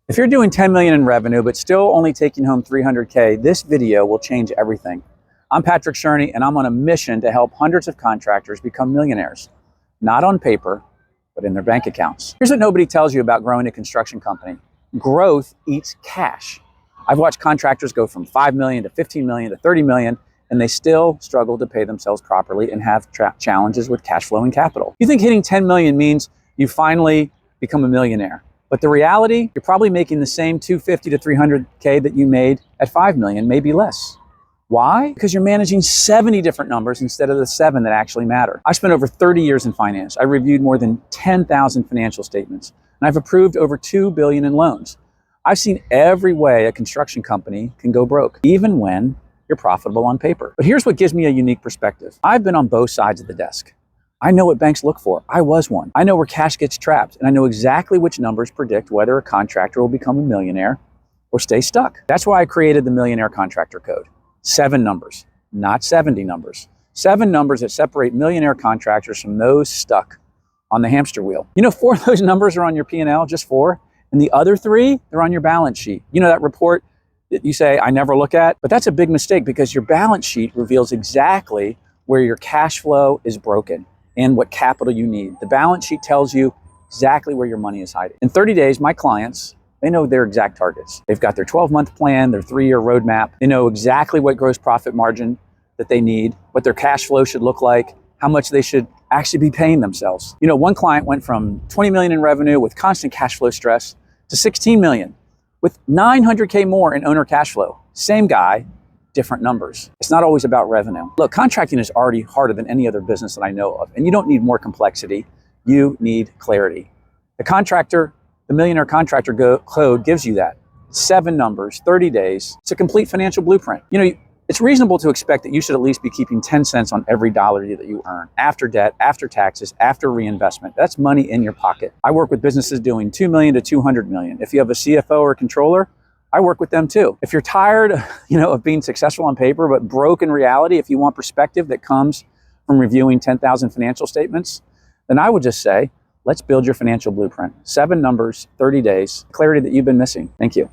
If you're doing 10 million in revenue, but still only taking home 300K, this video will change everything. I'm Patrick Sherney, and I'm on a mission to help hundreds of contractors become millionaires, not on paper, but in their bank accounts. Here's what nobody tells you about growing a construction company. Growth eats cash. I've watched contractors go from 5 million to 15 million to 30 million, and they still struggle to pay themselves properly and have challenges with cash flow and capital. You think hitting 10 million means you finally become a millionaire. But the reality, you're probably making the same 250 to 300K that you made at 5 million, maybe less. Why? Because you're managing 70 different numbers instead of the 7 that actually matter. I spent over 30 years in finance. I reviewed more than 10,000 financial statements, and I've approved over 2 billion in loans. I've seen every way a construction company can go broke, even when you're profitable on paper. But here's what gives me a unique perspective. I've been on both sides of the desk. I know what banks look for. I was one. I know where cash gets trapped, and I know exactly which numbers predict whether a contractor will become a millionaire or stay stuck. That's why I created the Millionaire Contractor Code. 7 numbers, not 70 numbers. 7 numbers that separate millionaire contractors from those stuck on the hamster wheel. You know, 4 of those numbers are on your P&L, just 4, and the other 3, they're on your balance sheet. You know that report that you say, I never look at? But that's a big mistake because your balance sheet reveals exactly where your cash flow is broken and what capital you need. The balance sheet tells you exactly where your money is hiding. In 30 days, my clients, they know their exact targets. They've got their 12-month plan, their 3-year roadmap. They know exactly what gross profit margin that they need, what their cash flow should look like, how much they should actually be paying themselves. You know, one client went from 20 million in revenue with constant cash flow stress to 16 million with 900K more in owner cash flow. Same guy, different numbers. It's not always about revenue. Look, contracting is already harder than any other business that I know of, and you don't need more complexity. You need clarity. The Millionaire Contractor Code gives you that. 7 numbers, 30 days. It's a complete financial blueprint. You know, it's reasonable to expect that you should at least be keeping 10 cents on every dollar that you earn, after debt, after taxes, after reinvestment. That's money in your pocket. I work with businesses doing 2 million to 200 million. If you have a CFO or a controller, I work with them too. If you're tired, of being successful on paper, but broke in reality, if you want perspective that comes from reviewing 10,000 financial statements, then I would just say, let's build your financial blueprint. 7 numbers, 30 days, clarity that you've been missing. Thank you.